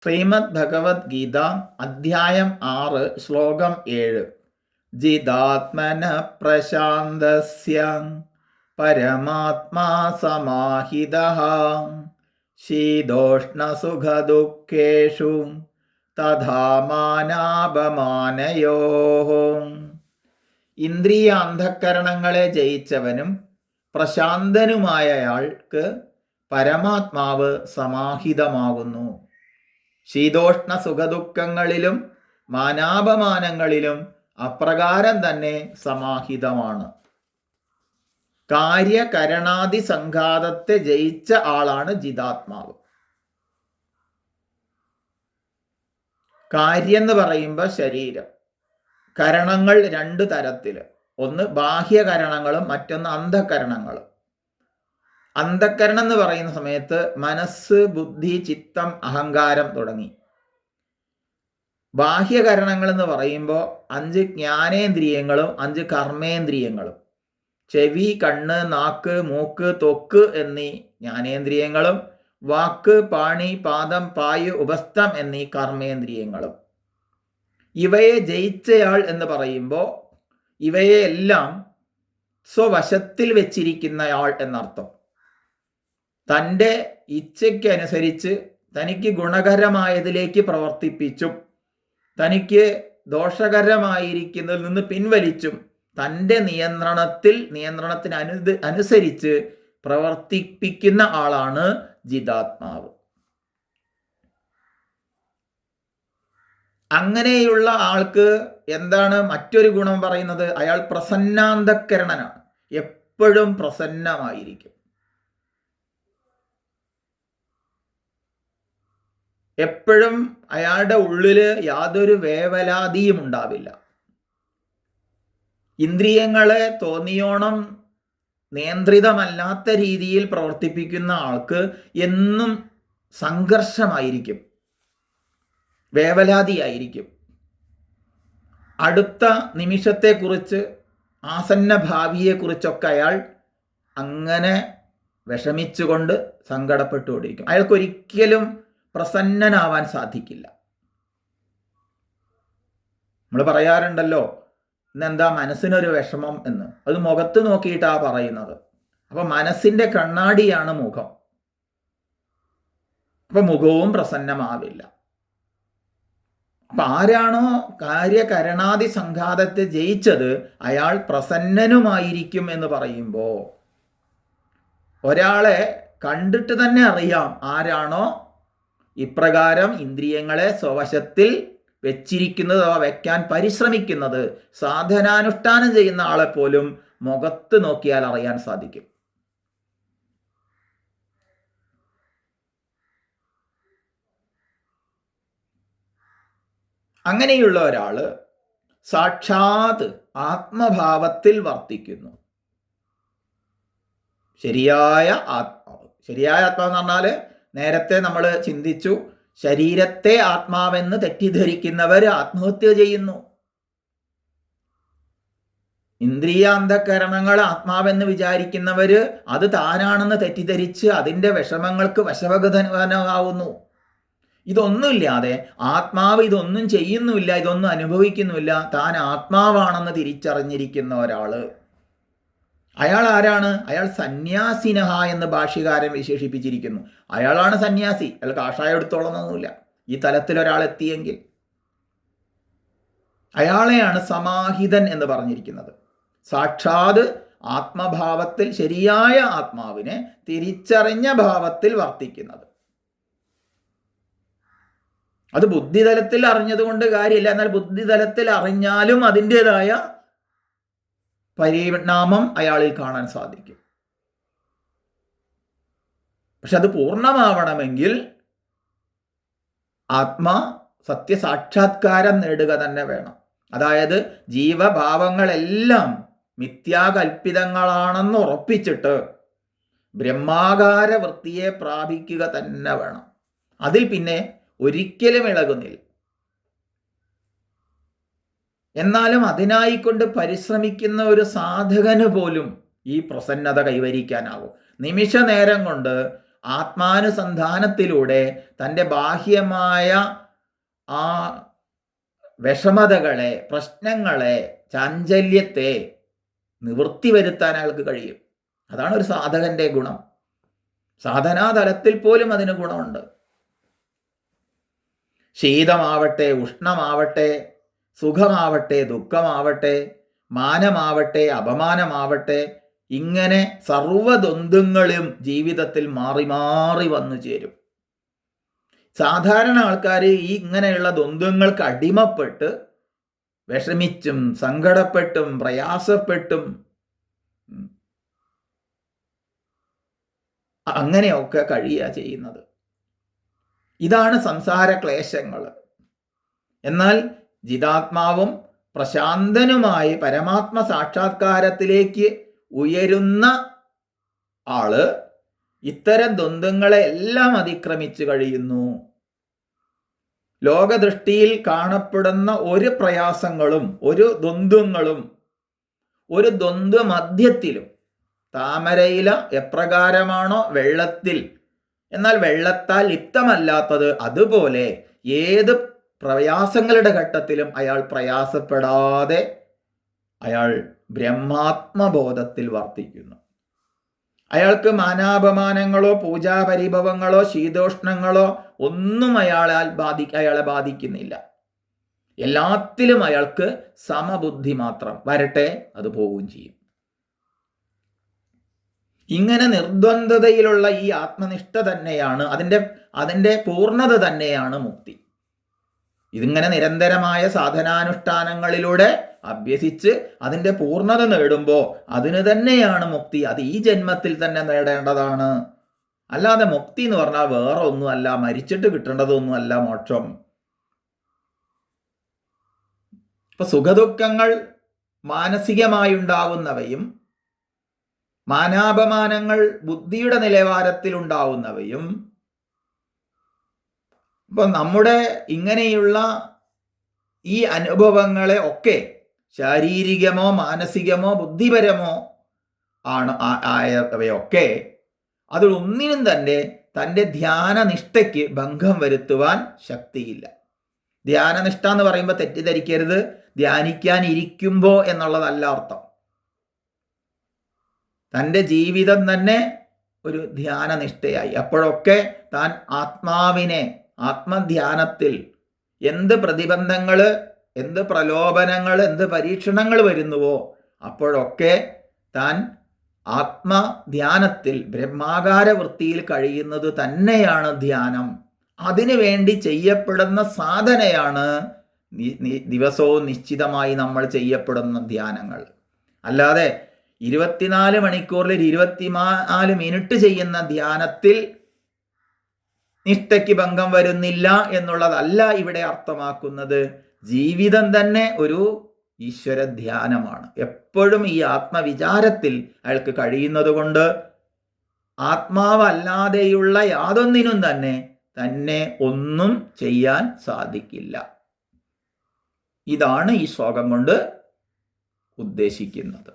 ശ്രീമദ് ഭഗവത്ഗീത അധ്യായം 6 ശ്ലോകം 7. ജിതാത്മന പ്രശാന്തസ്യ പരമാത്മാ സമാഹിതഃ ശീതോഷ്ണസുഖദുഃഖേഷു തഥാ മാനാപമാനയോഃ. ഇന്ദ്രിയ അന്ധഃകരണങ്ങളെ ജയിച്ചവനും പ്രശാന്തനുമായയാൾക്ക് പരമാത്മാവ് സമാഹിതമാകുന്നു. ശീതോഷ്ണ സുഖദുഃഖങ്ങളിലും മാനാപമാനങ്ങളിലും അപ്രകാരം തന്നെ സമാഹിതമാണ്. കാര്യകരണാദി സംഘാതത്തെ ജയിച്ച ആളാണ് ജിതാത്മാവ്. കാര്യം എന്ന് പറയുമ്പോൾ ശരീരം. കരണങ്ങൾ രണ്ട് തരത്തില്, ഒന്ന് ബാഹ്യകരണങ്ങളും മറ്റൊന്ന് അന്ധകരണങ്ങളും. അന്ധകരണം എന്ന് പറയുന്ന സമയത്ത് മനസ്സ്, ബുദ്ധി, ചിത്തം, അഹങ്കാരം തുടങ്ങി. ബാഹ്യകരണങ്ങൾ എന്ന് പറയുമ്പോൾ 5 ജ്ഞാനേന്ദ്രിയങ്ങളും 5 കർമ്മേന്ദ്രിയങ്ങളും. ചെവി, കണ്ണ്, നാക്ക്, മൂക്ക്, ത്വക്ക് എന്നീ ജ്ഞാനേന്ദ്രിയങ്ങളും വാക്ക്, പാണി, പാദം, പായു, ഉപസ്ഥം എന്നീ കർമ്മേന്ദ്രിയങ്ങളും. ഇവയെ ജയിച്ചയാൾ എന്ന് പറയുമ്പോൾ ഇവയെല്ലാം സ്വവശത്തിൽ വെച്ചിരിക്കുന്നയാൾ എന്നർത്ഥം. തൻ്റെ ഇച്ഛയ്ക്കനുസരിച്ച് തനിക്ക് ഗുണകരമായതിലേക്ക് പ്രവർത്തിപ്പിച്ചും തനിക്ക് ദോഷകരമായിരിക്കുന്നതിൽ നിന്ന് പിൻവലിച്ചും തൻ്റെ നിയന്ത്രണത്തിന് അനുസരിച്ച് പ്രവർത്തിപ്പിക്കുന്ന ആളാണ് ജിതാത്മാവ്. അങ്ങനെയുള്ള ആൾക്ക് എന്താണ് മറ്റൊരു ഗുണം പറയുന്നത്? അയാൾ പ്രസന്നാന്തഃകരണനാണ്, എപ്പോഴും പ്രസന്നമായിരിക്കും. എപ്പോഴും അയാളുടെ ഉള്ളിൽ യാതൊരു വേവലാതിയും ഉണ്ടാവില്ല. ഇന്ദ്രിയങ്ങളെ തോന്നിയോണം നിയന്ത്രിതമല്ലാത്ത രീതിയിൽ പ്രവർത്തിപ്പിക്കുന്ന ആൾക്ക് എന്നും സംഘർഷമായിരിക്കും, വേവലാതിയായിരിക്കും. അടുത്ത നിമിഷത്തെക്കുറിച്ച്, ആസന്ന ഭാവിയെക്കുറിച്ചൊക്കെ അയാൾ അങ്ങനെ വിഷമിച്ചുകൊണ്ട് സങ്കടപ്പെട്ടുകൊണ്ടിരിക്കും. അയാൾക്കൊരിക്കലും പ്രസന്നനാവാൻ സാധിക്കില്ല. നമ്മൾ പറയാറുണ്ടല്ലോ, ഇന്നെന്താ മനസ്സിനൊരു വിഷമം എന്ന്. അത് മുഖത്ത് നോക്കിയിട്ടാണ് പറയുന്നത്. അപ്പം മനസ്സിൻ്റെ കണ്ണാടിയാണ് മുഖം. അപ്പം മുഖവും പ്രസന്നമാവില്ല. അപ്പം ആരാണോ കാര്യകരണാദി സംഘാതത്തെ ജയിച്ചത് അയാൾ പ്രസന്നനുമായിരിക്കും എന്ന് പറയുമ്പോൾ ഒരാളെ കണ്ടിട്ട് തന്നെ അറിയാം ആരാണോ ഇപ്രകാരം ഇന്ദ്രിയങ്ങളെ സ്വവശത്തിൽ വെച്ചിരിക്കുന്നത്, വെക്കാൻ പരിശ്രമിക്കുന്നത്. സാധനാനുഷ്ഠാനം ചെയ്യുന്ന ആളെപ്പോലും മുഖത്ത് നോക്കിയാൽ അറിയാൻ സാധിക്കും. അങ്ങനെയുള്ള ഒരാള് സാക്ഷാത് ആത്മഭാവത്തിൽ വർത്തിക്കുന്നു. ശരിയായ ആത്മാവ്. ശരിയായ ആത്മാവ് എന്ന് പറഞ്ഞാൽ നേരത്തെ നമ്മൾ ചിന്തിച്ചു, ശരീരത്തെ ആത്മാവെന്ന് തെറ്റിദ്ധരിക്കുന്നവർ ആത്മഹത്യ ചെയ്യുന്നു. ഇന്ദ്രിയാന്തകരണങ്ങൾ ആത്മാവെന്ന് വിചാരിക്കുന്നവർ അത് താനാണെന്ന് തെറ്റിദ്ധരിച്ച് അതിൻ്റെ വിഷമങ്ങൾക്ക് വശവഗതനാവുന്നു. ഇതൊന്നുമില്ലാതെ ആത്മാവ് ഇതൊന്നും ചെയ്യുന്നുമില്ല, ഇതൊന്നും അനുഭവിക്കുന്നുമില്ല, താൻ ആത്മാവാണെന്ന് തിരിച്ചറിഞ്ഞിരിക്കുന്ന ഒരാള്, അയാൾ ആരാണ്? അയാൾ സന്യാസിനഹ എന്ന് ഭാഷ്യകാരൻ വിശേഷിപ്പിച്ചിരിക്കുന്നു. അയാളാണ് സന്യാസി. അയാൾ കാഷായം എടുത്തോളന്നൊന്നുമില്ല. ഈ തലത്തിൽ ഒരാൾ എത്തിയെങ്കിൽ അയാളെയാണ് സമാഹിതൻ എന്ന് പറഞ്ഞിരിക്കുന്നത്. സാക്ഷാത് ആത്മഭാവത്തിൽ, ശരിയായ ആത്മാവിനെ തിരിച്ചറിഞ്ഞ ഭാവത്തിൽ വർത്തിക്കുന്നത്. അത് ബുദ്ധിതലത്തിൽ അറിഞ്ഞതുകൊണ്ട് കാര്യമില്ല. എന്നാൽ ബുദ്ധിതലത്തിൽ അറിഞ്ഞാലും അതിൻ്റെതായ പരിണാമം അയാളിൽ കാണാൻ സാധിക്കും. പക്ഷെ അത് പൂർണ്ണമാവണമെങ്കിൽ ആത്മാ സത്യസാക്ഷാത്കാരം നേടുക തന്നെ വേണം. അതായത് ജീവഭാവങ്ങളെല്ലാം മിഥ്യാകൽപ്പിതങ്ങളാണെന്ന് ഉറപ്പിച്ചിട്ട് ബ്രഹ്മാകാര വൃത്തിയെ പ്രാപിക്കുക തന്നെ വേണം. അതിൽ പിന്നെ ഒരിക്കലും ഇളകുന്നില്ല. എന്നാലും അതിനായിക്കൊണ്ട് പരിശ്രമിക്കുന്ന ഒരു സാധകന് പോലും ഈ പ്രസന്നത കൈവരിക്കാനാവും. നിമിഷ നേരം കൊണ്ട് ആത്മാനുസന്ധാനത്തിലൂടെ തൻ്റെ ബാഹ്യമായ ആ വിഷമതകളെ, പ്രശ്നങ്ങളെ, ചാഞ്ചല്യത്തെ നിവൃത്തി വരുത്താൻ അയാൾക്ക് കഴിയും. അതാണ് ഒരു സാധകന്റെ ഗുണം. സാധനാതലത്തിൽ പോലും അതിന് ഗുണമുണ്ട്. ശീതമാവട്ടെ, ഉഷ്ണമാവട്ടെ, സുഖമാവട്ടെ, ദുഃഖമാവട്ടെ, മാനമാവട്ടെ, അപമാനമാവട്ടെ, ഇങ്ങനെ സർവ്വദ്വന്ദ്ങ്ങളും ജീവിതത്തിൽ മാറി മാറി വന്നു ചേരും. സാധാരണ ആൾക്കാർ ഈ ഇങ്ങനെയുള്ള ദ്വന്ദ്ങ്ങൾക്ക് അടിമപ്പെട്ട് വിഷമിച്ചും സങ്കടപ്പെട്ടും പ്രയാസപ്പെട്ടും അങ്ങനെയൊക്കെ കഴിയുക ചെയ്യുന്നത്. ഇതാണ് സംസാര ക്ലേശങ്ങൾ. എന്നാൽ ജിതാത്മാവും പ്രശാന്തനുമായി പരമാത്മ സാക്ഷാത്കാരത്തിലേക്ക് ഉയരുന്ന ആള് ഇത്തരം ദ്വന്ദ്ങ്ങളെ എല്ലാം അതിക്രമിച്ചു കഴിയുന്നു. ലോകദൃഷ്ടിയിൽ കാണപ്പെടുന്ന ഒരു പ്രയാസങ്ങളും ഒരു ദ്വന്ദ്ങ്ങളും ഒരു ദ്വന്ദ്വ മധ്യത്തിലും, താമരയില എപ്രകാരമാണോ വെള്ളത്തിൽ, എന്നാൽ വെള്ളത്താൽ ലിപ്തമല്ലാത്തത്, അതുപോലെ ഏത് പ്രയാസങ്ങളുടെ ഘട്ടത്തിലും അയാൾ പ്രയാസപ്പെടാതെ അയാൾ ബ്രഹ്മാത്മബോധത്തിൽ വർത്തിക്കുന്നു. അയാൾക്ക് മാനാപമാനങ്ങളോ പൂജാപരിഭവങ്ങളോ ശീതോഷ്ണങ്ങളോ ഒന്നും അയാളെ ബാധിക്കുന്നില്ല. എല്ലാത്തിലും അയാൾക്ക് സമബുദ്ധി മാത്രം. വരട്ടെ, അത് പോവുകയും ചെയ്യും. ഇങ്ങനെ നിർദ്വന്ദ്വതയിലുള്ള ഈ ആത്മനിഷ്ഠ തന്നെയാണ് അതിൻ്റെ പൂർണ്ണത തന്നെയാണ് മുക്തി. ഇതിങ്ങനെ നിരന്തരമായ സാധനാനുഷ്ഠാനങ്ങളിലൂടെ അഭ്യസിച്ച് അതിൻ്റെ പൂർണ്ണത നേടുമ്പോൾ അതിന് തന്നെയാണ് മുക്തി. അത് ഈ ജന്മത്തിൽ തന്നെ നേടേണ്ടതാണ്. അല്ലാതെ മുക്തി എന്ന് പറഞ്ഞാൽ വേറെ ഒന്നുമല്ല, മരിച്ചിട്ട് കിട്ടേണ്ടതൊന്നുമല്ല മോക്ഷം. ഇപ്പൊ സുഖദുഃഖങ്ങൾ മാനസികമായി ഉണ്ടാവുന്നവയും മാനാപമാനങ്ങൾ ബുദ്ധിയുടെ നിലവാരത്തിൽ ഉണ്ടാവുന്നവയും, ഇപ്പൊ നമ്മുടെ ഇങ്ങനെയുള്ള ഈ അനുഭവങ്ങളെ ഒക്കെ ശാരീരികമോ മാനസികമോ ബുദ്ധിപരമോ ആയവയൊക്കെ അതിലൊന്നിനും തന്നെ തൻ്റെ ധ്യാനനിഷ്ഠയ്ക്ക് ഭംഗം വരുത്തുവാൻ ശക്തിയില്ല. ധ്യാനനിഷ്ഠ എന്ന് പറയുമ്പോൾ തെറ്റിദ്ധരിക്കരുത്, ധ്യാനിക്കാൻ ഇരിക്കുമ്പോൾ എന്നുള്ളതല്ല അർത്ഥം. തൻ്റെ ജീവിതം തന്നെ ഒരു ധ്യാനനിഷ്ഠയായി അപ്പോഴൊക്കെ താൻ ആത്മാവിനെ ആത്മധ്യാനത്തിൽ എന്ത് പ്രതിബന്ധങ്ങൾ, എന്ത് പ്രലോഭനങ്ങൾ, എന്ത് പരീക്ഷണങ്ങൾ വരുന്നുവോ അപ്പോഴൊക്കെ താൻ ആത്മധ്യാനത്തിൽ ബ്രഹ്മാകാര വൃത്തിയിൽ കഴിയുന്നത് തന്നെയാണ് ധ്യാനം. അതിനു വേണ്ടി ചെയ്യപ്പെടുന്ന സാധനയാണ് ദിവസവും നിശ്ചിതമായി നമ്മൾ ചെയ്യപ്പെടുന്ന ധ്യാനങ്ങൾ. അല്ലാതെ 24 മണിക്കൂറിൽ 24 മിനിറ്റ് ചെയ്യുന്ന ധ്യാനത്തിൽ നിഷ്ഠയ്ക്ക് ഭംഗം വരുന്നില്ല എന്നുള്ളതല്ല ഇവിടെ അർത്ഥമാക്കുന്നത്. ജീവിതം തന്നെ ഒരു ഈശ്വര ധ്യാനമാണ്. എപ്പോഴും ഈ ആത്മവിചാരത്തിൽ അയാൾക്ക് കഴിയുന്നത് കൊണ്ട് ആത്മാവല്ലാതെയുള്ള യാതൊന്നിനും തന്നെ ഒന്നും ചെയ്യാൻ സാധിക്കില്ല. ഇതാണ് ഈ ശ്ലോകം കൊണ്ട് ഉദ്ദേശിക്കുന്നത്.